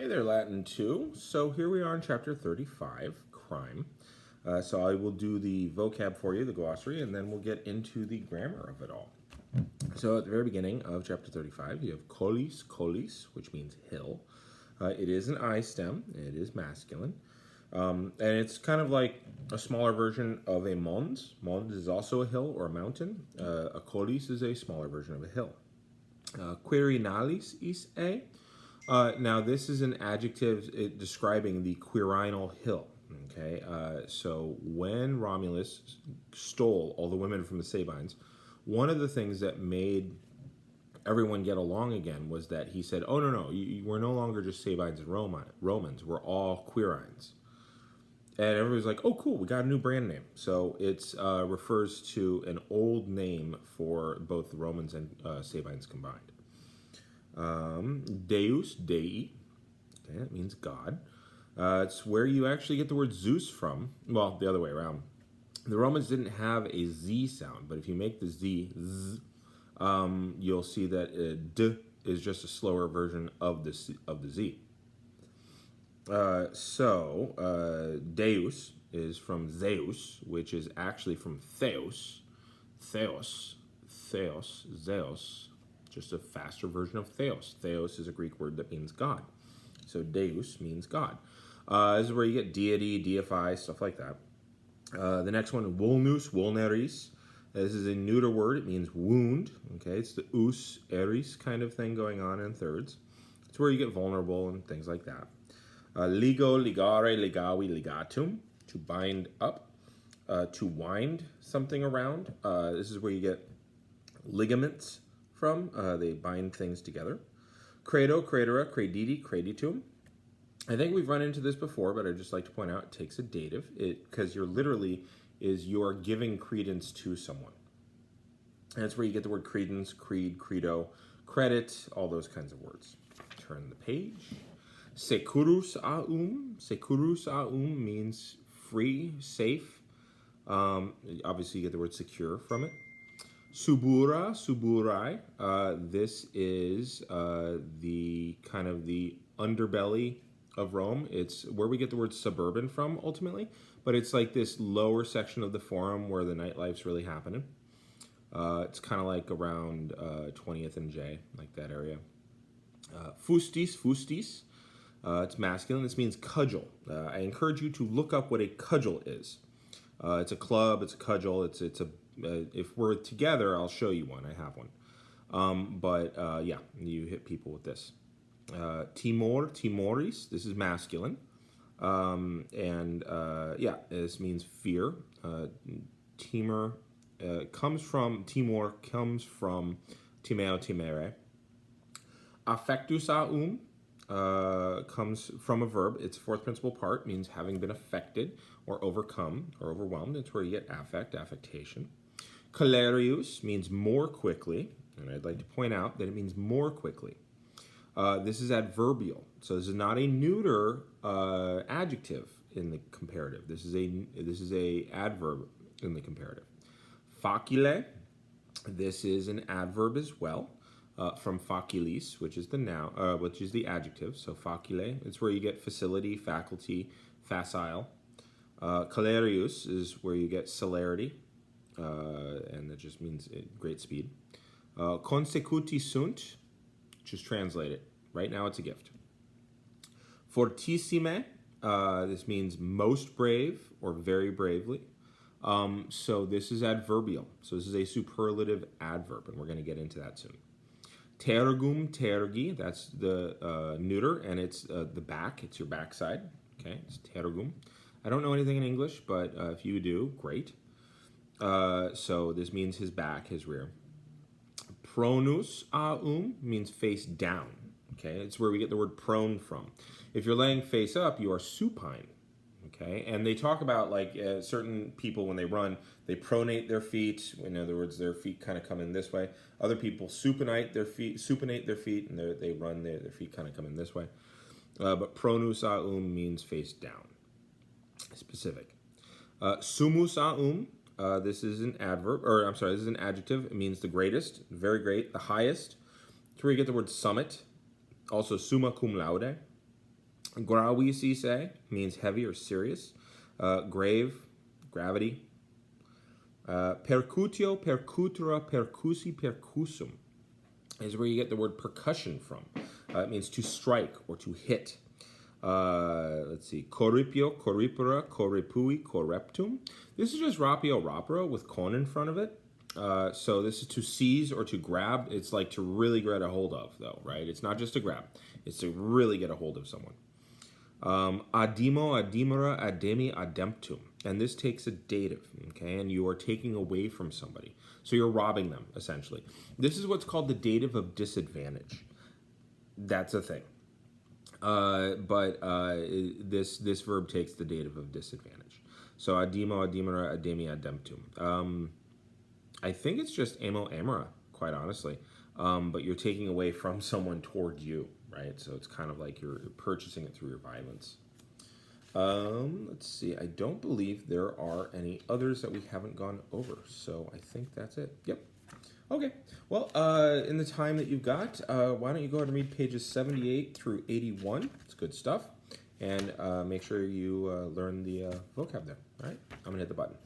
Hey there, Latin 2. So here we are in chapter 35, crime. So I will do the vocab for you, the glossary, and then we'll get into the grammar of it all. So at the very beginning of chapter 35, you have kolis, kolis, which means hill. It is an I stem. It is masculine. And it's kind of like a smaller version of a mons. Mons is also a hill or a mountain. A kolis is a smaller version of a hill. Quirinalis is a. Now, this is an adjective describing the quirinal hill. Okay, so when Romulus stole all the women from the Sabines, one of the things that made everyone get along again was that he said, "Oh no, we're no longer just Sabines and Romans. We're all Quirines." And everybody's like, "Oh, cool, we got a new brand name." So it refers to an old name for both the Romans and Sabines combined. Deus, Dei, okay, that means God. It's where you actually get the word Zeus from. Well, the other way around. The Romans didn't have a Z sound, but if you make the Z, you'll see that D is just a slower version of the Z. Deus is from Zeus, which is actually from Theos. Theos, Zeus. Just a faster version of Theos. Theos is a Greek word that means God. So Deus means God. This is where you get deity, deify, stuff like that. The next one, vulnus, vulneris. This is a neuter word. It means wound. Okay, it's the us, eris kind of thing going on in thirds. It's where you get vulnerable and things like that. Ligo, ligare, ligavi, ligatum, to bind up, to wind something around. This is where you get ligaments from. They bind things together. Credo, credere, crediti, creditum. I think we've run into this before, but I'd just like to point out it takes a dative because you're giving credence to someone. And that's where you get the word credence, creed, credo, credit, all those kinds of words. Turn the page. Securus aum. Securus aum means free, safe. Obviously, you get the word secure from it. Subura, suburai. This is the kind of the underbelly of Rome. It's where we get the word suburban from, ultimately. But it's like this lower section of the forum where the nightlife's really happening. It's kind of like around 20th and J, like that area. Fustis, fustis. It's masculine. This means cudgel. I encourage you to look up what a cudgel is. It's a club. It's a cudgel. It's a. If we're together, I'll show you one. I have one. Yeah, you hit people with this. Timor, timoris. This is masculine. Yeah, this means fear. Timor comes from timeo, timere. Affectus aum comes from a verb. Its fourth principal part means having been affected or overcome or overwhelmed. It's where you get affect, affectation. Colerius means more quickly, and I'd like to point out that it means more quickly. This is adverbial, so this is not a neuter adjective in the comparative. This is a adverb in the comparative. Facile, this is an adverb as well. From facilis, which is the noun, which is the adjective. So facile, it's where you get facility, faculty, facile. Celerius is where you get celerity, and that just means great speed. Consecuti sunt, just translate it. Right now it's a gift. Fortissime, this means most brave or very bravely. So this is adverbial. So this is a superlative adverb, and we're going to get into that soon. Tergum, tergi, that's the neuter, and it's the back. It's your backside. Okay, it's tergum. I don't know anything in English, but if you do, great. So this means his back, his rear. Pronus aum means face down. Okay, it's where we get the word prone from. If you're laying face up, you are supine. Okay, and they talk about like certain people when they run, they pronate their feet. In other words, their feet kind of come in this way. Other people supinate their feet, and they run, their feet kind of come in this way. But pronus aum means face down. Specific. Sumus aum. This is an adverb, or I'm sorry, this is an adjective. It means the greatest, very great, the highest. It's where you get the word summit. Also, summa cum laude. Gravicise means heavy or serious. Grave, gravity. Percutio, percutura, percussi, percussum is where you get the word percussion from. It means to strike or to hit. Let's see, corripio, corripura, corripui, correptum. This is just rapio, rapro with con in front of it. So this is to seize or to grab. It's like to really get a hold of, though, right? It's not just to grab. It's to really get a hold of someone. Adimo, adimera, ademi, ademptum. And this takes a dative, okay? And you are taking away from somebody. So you're robbing them, essentially. This is what's called the dative of disadvantage. That's a thing. This verb takes the dative of disadvantage. So adimo, adimera, ademi, ademptum. I think it's just amo, amora, quite honestly. But you're taking away from someone toward you, right? So it's kind of like you're purchasing it through your violence. Let's see. I don't believe there are any others that we haven't gone over. So I think that's it. Yep. Okay. Well, in the time that you've got, why don't you go ahead and read pages 78 through 81. It's good stuff. And make sure you learn the vocab there. All right. I'm going to hit the button.